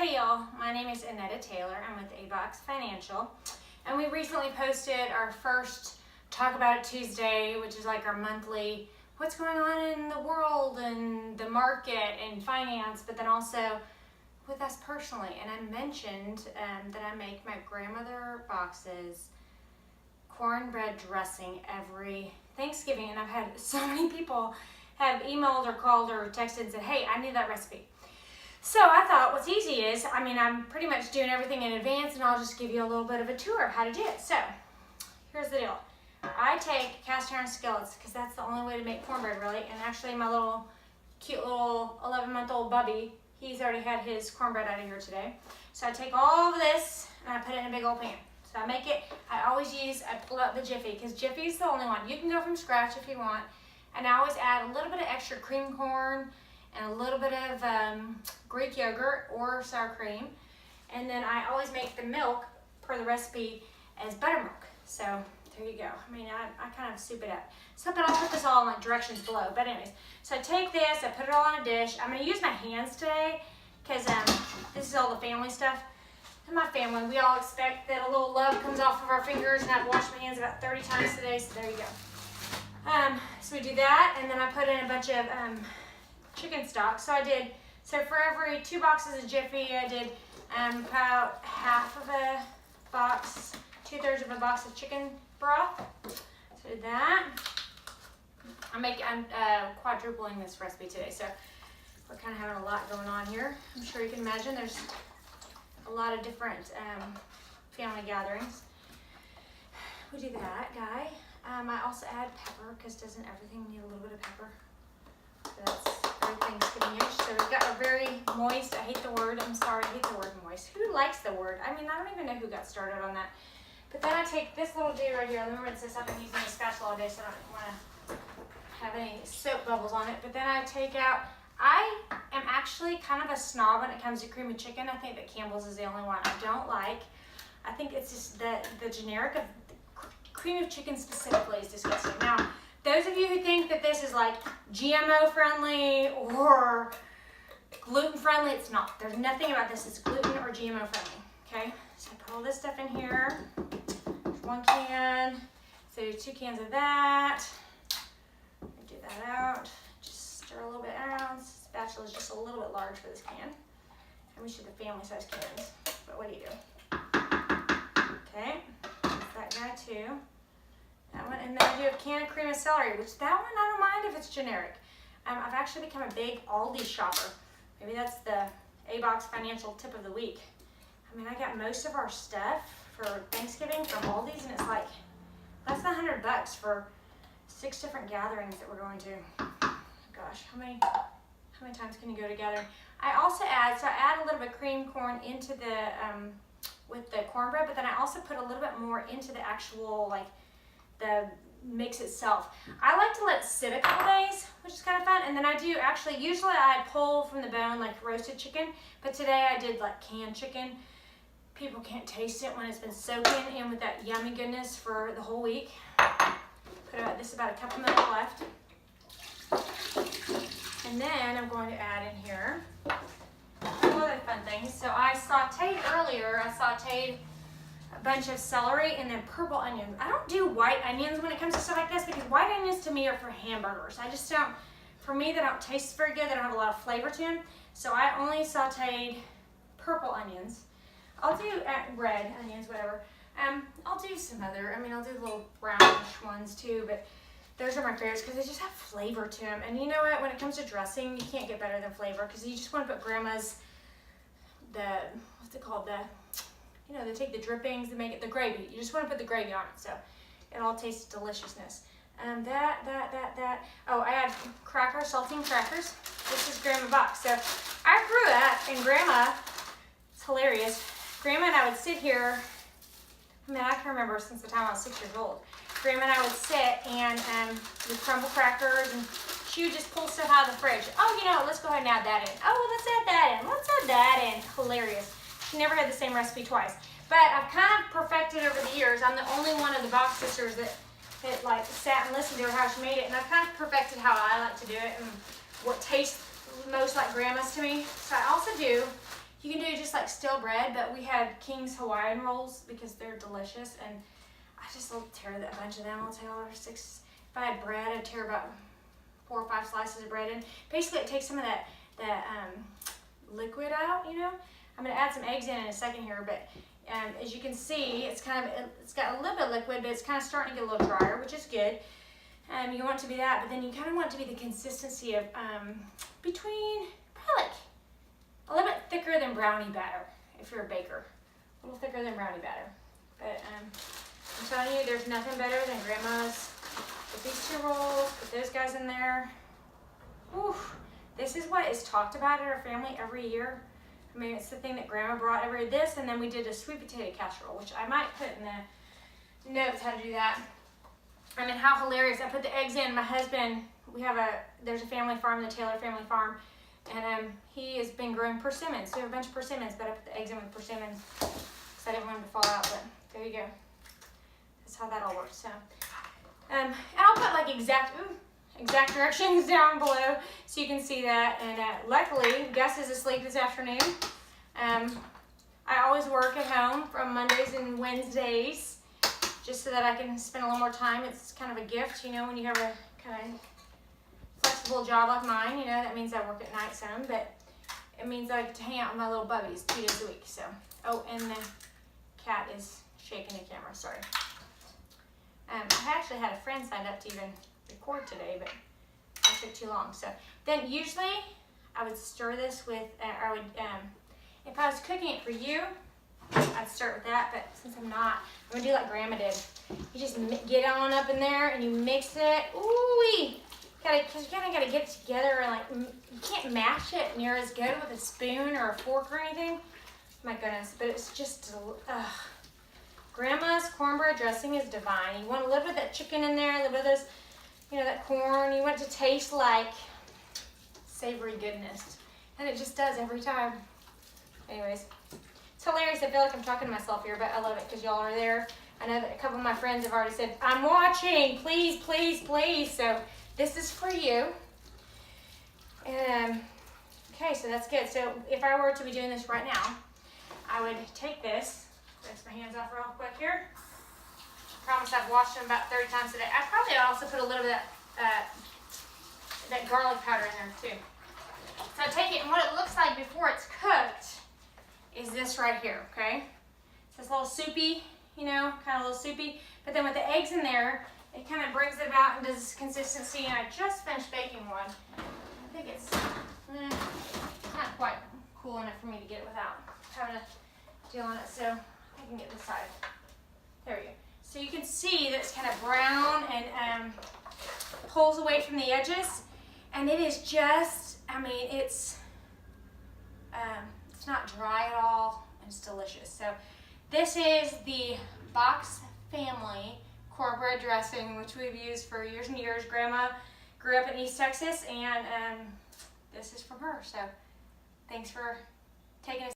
Hey y'all, my name is Annetta Taylor. I'm with A-Box Financial, and we recently posted our first Talk About It Tuesday, which is like our monthly what's going on in the world and the market and finance, but then also with us personally. And I mentioned that I make my grandmother boxes cornbread dressing every Thanksgiving, and I've had so many people have emailed or called or texted and said, hey, I need that recipe. So I thought what's easy is, I'm pretty much doing everything in advance, and I'll just give you a little bit of a tour of how to do it. So here's the deal. I take cast iron skillets because that's the only way to make cornbread really. And actually my little cute little 11-month-old bubby, he's already had his cornbread out of here today. So I take all of this and I put it in a big old pan. So I make it, I pull out the Jiffy because Jiffy's the only one. You can go from scratch if you want. And I always add a little bit of extra cream corn and a little bit of Greek yogurt or sour cream. And then I always make the milk per the recipe as buttermilk. So there you go. I kind of soup it up. So, but I'll put this all in like directions below. But anyways, so I take this, I put it all on a dish. I'm gonna use my hands today because this is all the family stuff. In my family, we all expect that a little love comes off of our fingers, and I've washed my hands about 30 times today, so there you go. So we do that, and then I put in a bunch of chicken stock. So for every 2 boxes of Jiffy, I did about half of a box, 2/3 of a box of chicken broth. So I did that. I'm quadrupling this recipe today, so we're kind of having a lot going on here. I'm sure you can imagine there's a lot of different family gatherings. We do that, guy. I also add pepper because doesn't everything need a little bit of pepper? So that's very Thanksgiving-ish. So we've got a very moist, I hate the word, I'm sorry, I hate the word moist. Who likes the word? I don't even know who got started on that. But then I take this little dude right here. Let me rinse this up. I'm using a spatula all day, so I don't want to have any soap bubbles on it. But then I take out, I am actually kind of a snob when it comes to cream of chicken. I think that Campbell's is the only one I don't like. I think it's just the generic of cream of chicken specifically is disgusting. Now, those of you who think that this is like GMO friendly or gluten friendly, it's not. There's nothing about this that's gluten or GMO friendly, okay? So I put all this stuff in here. There's 1 can, so 2 cans of that. Do that out, just stir a little bit around. Spatula is just a little bit large for this can. And we should have family size cans, but what do you do? Okay, that's that guy too. That one, and then I do a can of cream of celery, which that one I don't mind if it's generic. I've actually become a big Aldi shopper. Maybe that's the A-Box Financial tip of the week. I got most of our stuff for Thanksgiving from Aldi's, and it's like less than $100 for 6 different gatherings that we're going to. Gosh, how many times can you go together? I also add a little bit of cream corn into the with the cornbread, but then I also put a little bit more into the actual the mix itself. I like to let it sit a couple days, which is kind of fun. And then I do usually I pull from the bone like roasted chicken, but today I did like canned chicken. People can't taste it when it's been soaking in with that yummy goodness for the whole week. Put about a couple minutes left. And then I'm going to add in here some other fun things. So I sauteed a bunch of celery and then purple onions. I don't do white onions when it comes to stuff like this because white onions to me are for hamburgers. For me, they don't taste very good. They don't have a lot of flavor to them. So I only sauteed purple onions. I'll do red onions, whatever. I'll do some other, I'll do little brownish ones too, but those are my favorites because they just have flavor to them. And you know what? When it comes to dressing, you can't get better than flavor because you just want to put grandma's, what's it called? They take the drippings and make it the gravy. You just want to put the gravy on it, so it all tastes deliciousness. Oh, I add saltine crackers. This is Grandma box. So I grew up, and Grandma, it's hilarious. Grandma and I would sit here. I can remember since the time I was 6 years old. Grandma and I would sit and we'd crumble crackers, and she would just pull stuff out of the fridge. Oh, let's go ahead and add that in. Oh, well, let's add that in. Let's add that in. Hilarious. She never had the same recipe twice. But I've kind of perfected over the years. I'm the only one of the box sisters that sat and listened to her how she made it, and I've kind of perfected how I like to do it and what tastes most like Grandma's to me. So I also do You can do just like stale bread, but we had King's Hawaiian rolls because they're delicious, and I just will tear a bunch of them. I'll tear if I had bread, I'd tear about 4 or 5 slices of bread in. Basically, it takes some of that liquid out, you know. I'm gonna add some eggs in a second here, but as you can see, it's got a little bit of liquid, but it's kind of starting to get a little drier, which is good. You want it to be that, but then you kind of want it to be the consistency of between probably like a little bit thicker than brownie batter if you're a baker. A little thicker than brownie batter. But I'm telling you, there's nothing better than Grandma's. Put these 2 rolls, put those guys in there. Oof. This is what is talked about in our family every year. I mean, it's the thing that Grandma brought this, and then we did a sweet potato casserole, which I might put in the notes how to do that. I mean, how hilarious. I put the eggs in. My husband, there's a family farm, the Taylor family farm, and he has been growing persimmons. So a bunch of persimmons, but I put the eggs in with persimmons because I didn't want them to fall out, but there you go. That's how that all works. So, and I'll put like exact directions down below so you can see that. And luckily, Gus is asleep this afternoon. I always work at home from Mondays and Wednesdays, just so that I can spend a little more time. It's kind of a gift, you know, when you have a kind of flexible job like mine, you know, that means I work at night some, but it means I get to hang out with my little bubbies 2 days a week, so. Oh, and the cat is shaking the camera, sorry. I actually had a friend signed up to even record today, but it took too long, so. Then usually, I would stir this with, if I was cooking it for you, I'd start with that, but since I'm not, I'm gonna do like Grandma did. You just get on up in there and you mix it. Ooh-wee! Because you kind of gotta get it together, and like, you can't mash it near as good with a spoon or a fork or anything. My goodness, but it's just, Grandma's cornbread dressing is divine. You want a little bit of that chicken in there, a little bit of those, you know, that corn. You want it to taste like savory goodness. And it just does every time. Anyways. It's hilarious. I feel like I'm talking to myself here, but I love it because y'all are there. I know that a couple of my friends have already said, I'm watching, please, please, please. So this is for you. And okay, so that's good. So if I were to be doing this right now, I would take this, rinse my hands off real quick here. I promise I've washed them about 30 times a day. I probably also put a little bit of that garlic powder in there too. So I take it, and what it looks like before it's cooked is this right here, okay? So it's a little soupy, you know, kind of a little soupy. But then with the eggs in there, it kind of brings it about into this consistency. And I just finished baking one. I think it's not quite cool enough for me to get it without having a deal on it. So I can get this side. There we go. So you can see that it's kind of brown and pulls away from the edges. And it is just, I mean, it's not dry at all, and it's delicious. So this is the Box Family cornbread dressing, which we've used for years and years. Grandma grew up in East Texas, and this is from her. So thanks for taking us.